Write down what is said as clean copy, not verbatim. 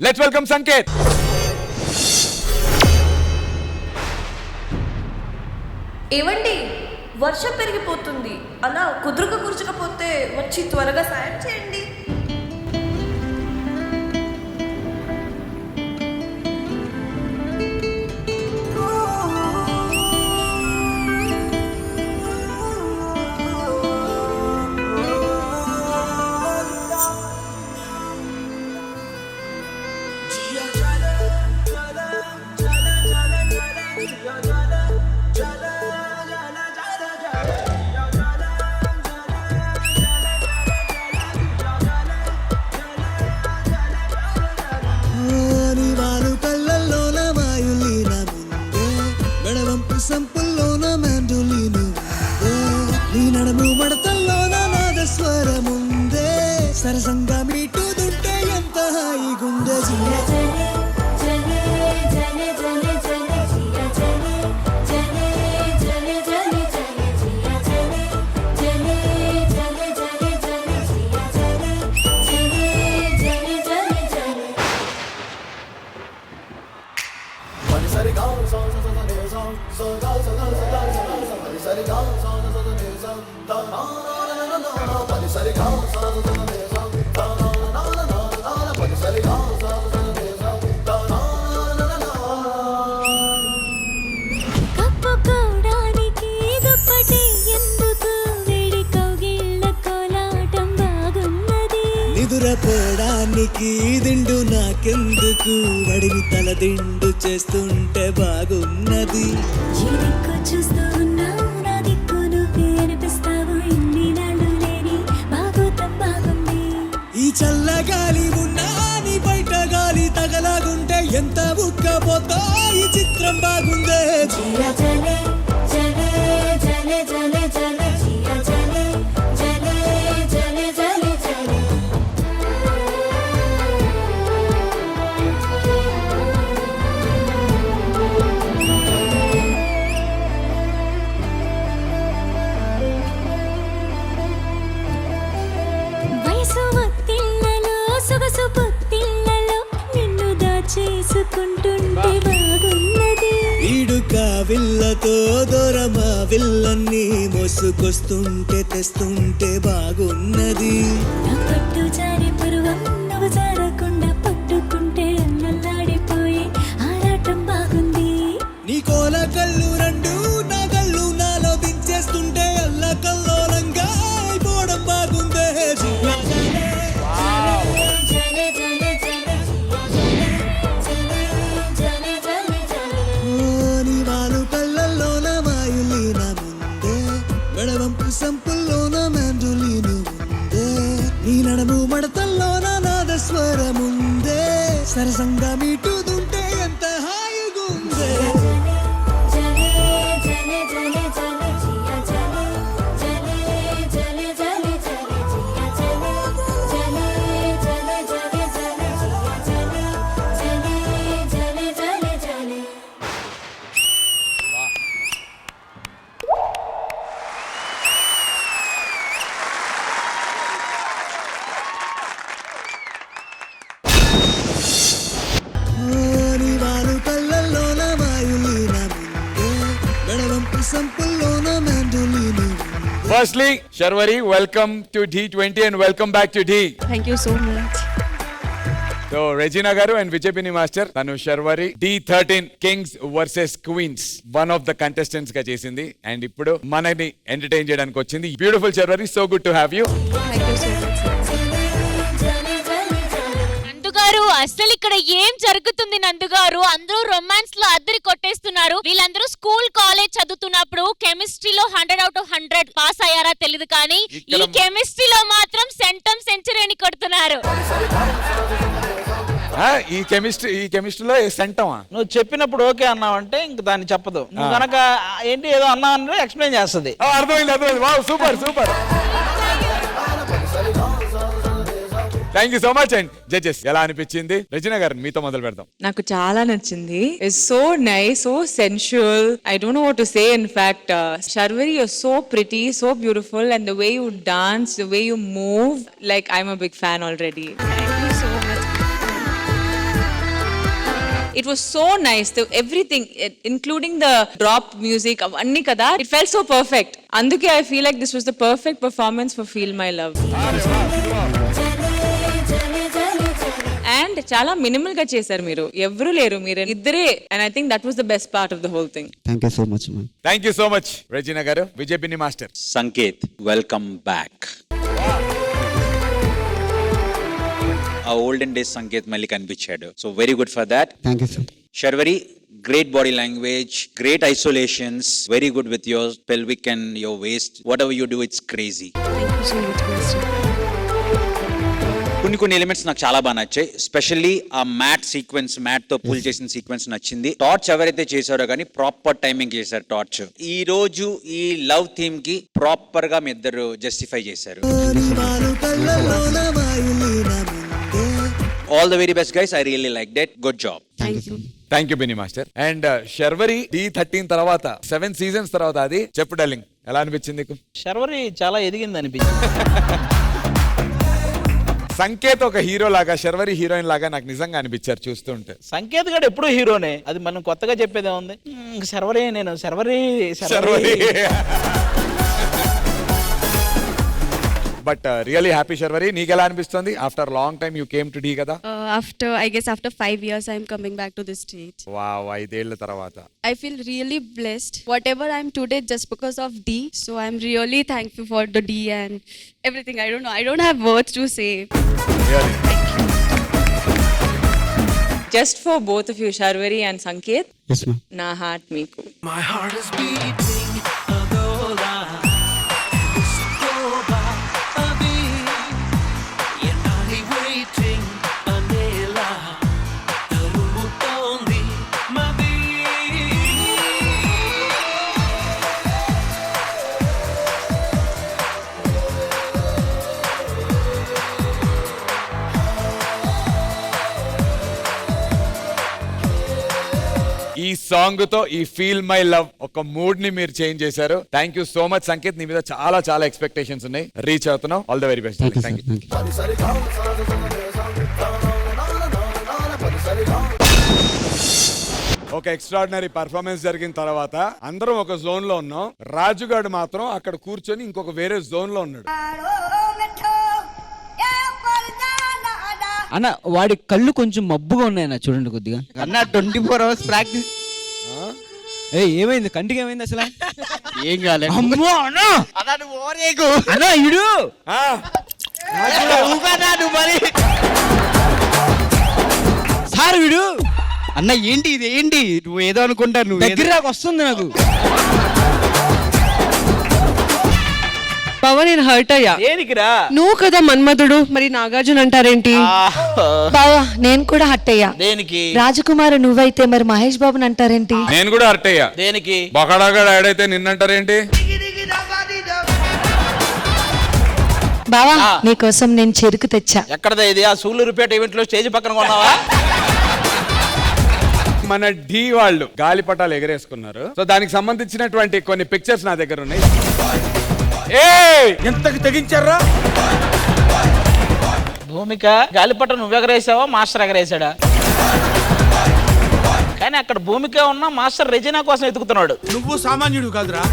Let's welcome Sanket. ఏవండి, వర్షం పెరిగిపోతుంది. అలా కుదురుకపోతే వచ్చి త్వరగా సాయం చేయండి. సంపుల్లోన మెండులీను నీ నడుము మడతల్లోన నాదస్వరముందే సరసంగా మీటుదుంటే ఎంత హాయిగుందే నిదురపోవడానికి దిండు నాకెందుకు వడిని తల దిండు చేస్తుంటే బాగున్నది ఈ చల్లగాలి ఉన్నా నీ బయట గాలి తగలాగుంటే ఎంత ఉక్కపోతా ఈ చిత్రం బాగుందే ఈడుకా విల్లతో దూరమా విల్లన్నీ మోసుకొస్తుంటే తెస్తుంటే బాగున్నది నీ కోల కళ్ళు రెండు నా కళ్ళు నాలో దించేస్తుంటే అల్ల కల్లోలంగా అయిపోవడం బాగుందే సంపుల్లోన మెండులీను ఉందే నీ నడుము మడతల్లోన నాదస్వరముందే సరసంగా మీటుదుంటే ఎంత హాయిగుందే Firstly, Sharvari, welcome to D20 and welcome back to D. Thank you so much. So, Regina Garu and Vijaypini Master, Tanu Sharvari, D13 Kings versus Queens. One of the contestants ga chesindi and ippudu manani entertain cheyadaniki vachindi. Beautiful Sharvari, so good to have you. Thank you so much. నందుగారు, అసలు ఇక్కడ ఏం జరుగుతుంది నందుగారు? అందరూ romance లో అద్దరి కొట్టేస్తున్నారు. వీళ్ళందరూ school college చదువుతున్నప్పుడు కెమిస్ట్రీలో 100 out of 100 పాస్ అయ్యారా తెలియదు, కానీ ఈ కెమిస్ట్రీలో మాత్రం సెంచరీని కొడుతున్నారు. ఈ కెమిస్ట్రీలో సెంటమా? నువ్వు చెప్పినప్పుడు ఓకే అన్నావంటే ఇంక దాన్ని చెప్పదు. నువ్వు కనుక ఏంటి ఏదో అన్నావు ఎక్స్ప్లెయిన్ చేస్తుంది. అర్థమైంది. Wow, super super. Thank you so much. And judges, ఎలా అనిపించింది? రచన గారు, మీతో మొదలు పెడతాం. నాకు చాలా నచ్చింది. It's so nice, so sensual. I don't know what to say. In fact, Sharvari, you're so pretty, so beautiful, and the way you dance, the way you move, like I'm a big fan already. Thank you so much. It was so nice. Everything, including the drop music, avanni kada. It felt so perfect. Anduke I feel like this was the perfect performance for Feel My Love. And చాలా minimal గా చేశారు మీరు. ఎవరు లేరు, మీరు ఇద్దరే. And I think that was the best part of the whole thing. Thank you so much ma'am. Thank you so much Regina గారు. విజయ్ పిన్ని మాస్టర్. Sanket welcome back. ఆ ఓల్డెన్ డేస్ సంకేత్ మళ్ళీ కనిపించాడు. So very good for that. Thank you sir. Sharvari, great body language, great isolations, very good with your pelvic and your waist. Whatever you do, it's crazy. Thank you so much, Master. కొన్ని elements నాకు చాలా బాగా నచ్చాయి. Specially ఆ mat sequence, mat తో pool చేసిన sequence నచ్చింది. Torch ఎవరైతే చేశారో కానీ ప్రాపర్ టైమింగ్ చేశారు టార్చ్. ఈ రోజు ఈ లవ్ థీమ్ కి ప్రాపర్ గా మీ ఇద్దరు జస్టిఫై చేశారు. All the very best guys. I really like that. Good job. Thank you. Thank you బిని మాస్టర్. అండ్ శర్వరి D13 తర్వాత 7 seasons తర్వాత అది చెప్పు డార్లింగ్, ఎలా అనిపించింది నీకు? శర్వరి చాలా ఎదిగింది అనిపించింది. సంకేత్ ఒక హీరో లాగా, శర్వరి హీరోయిన్ లాగా నాకు నిజంగా అనిపించారు చూస్తుంటే. సంకేత్ గడు ఎప్పుడూ హీరోనే, అది మనం కొత్తగా చెప్పేదే ఉంది. శర్వరి, నేను Sharvari. But really happy Sharvari. నీకు ఎలా అనిపిస్తుంది? After long time you came to Dhee కదా. After 5 years, I'm coming back to this stage. Wow, 5 ఏళ్ల తర్వాత. I feel really blessed. Whatever I'm today, just because of D. So I'm really thankful for the D and everything. I don't know. I don't have words to say. Really? Just for both of you, Sharvari and Sanket, yes ma'am. నా heart మీకు. My heart is beating adola. ఈ song తో ఈ feel my love ఒక mood ని మీరు change చేశారు. Thank you so much Sanket. నీ మీద చాలా చాలా ఎక్స్పెక్టేషన్స్ ఉన్నాయి. రీచ్ అవుతున్నావు. All the very best. Thank you. ఒక ఎక్స్ట్రాడినరీ పర్ఫార్మెన్స్ జరిగిన తర్వాత అందరం ఒక జోన్ లో ఉన్నాం. రాజుగాడు మాత్రం అక్కడ కూర్చొని ఇంకొక వేరే జోన్ లో ఉన్నాడు. అన్న వాడి కళ్ళు కొంచెం మబ్బుగా ఉన్నాయన్న, చూడండి కొద్దిగా. అన్న 24 hours ప్రాక్టీస్. ఏమైంది కంటికి? ఏమైంది అసలు? ఏం కాలేదు. అమ్మో అన్న, అన్న ఇడు సార్ వీడు. అన్న ఏంటి ఇది? ఏంటి నువ్వు ఏదో అనుకుంటా, నువ్వు దగ్గర వస్తుంది నాకు. బావా నేను హర్ట్ అయ్యా. దేనికిరా? నువ్వు కదా మన్మధుడు, మరి నాగార్జున అంటారేంటి? బావా నేను కూడా హట్ అయ్యా. దేనికి? రాజకుమారు నువ్వైతే మరి మహేష్ బాబుని అంటారేంటి? నేను కూడా హర్ట్ అయ్యా. దేనికి? బొకడాగాడు ఆడైతే నిన్నంటారేంటి? బావా నీకోసం నేను చెరుకు తెచ్చా. ఎక్కడదా ఇది? ఆ సూళ్ళూరుపేట ఈవెంట్ లో స్టేజ్ పక్కన కొన్నావా? మన ఢీ వాళ్ళు గాలిపటాలు ఎగరేసుకున్నారు. సో దానికి సంబంధించినటువంటి కొన్ని పిక్చర్స్ నా దగ్గర ఉన్నాయి. ఎంతకు తెగించారా? భూమిక గాలిపట నువ్వు ఎగరేసావా, మాస్టర్ ఎగరేసాడా? కానీ అక్కడ భూమిక ఉన్న మాస్టర్ రెజీనా కోసం ఎతుకుతున్నాడు. నువ్వు సామాన్యుడు కాదురా.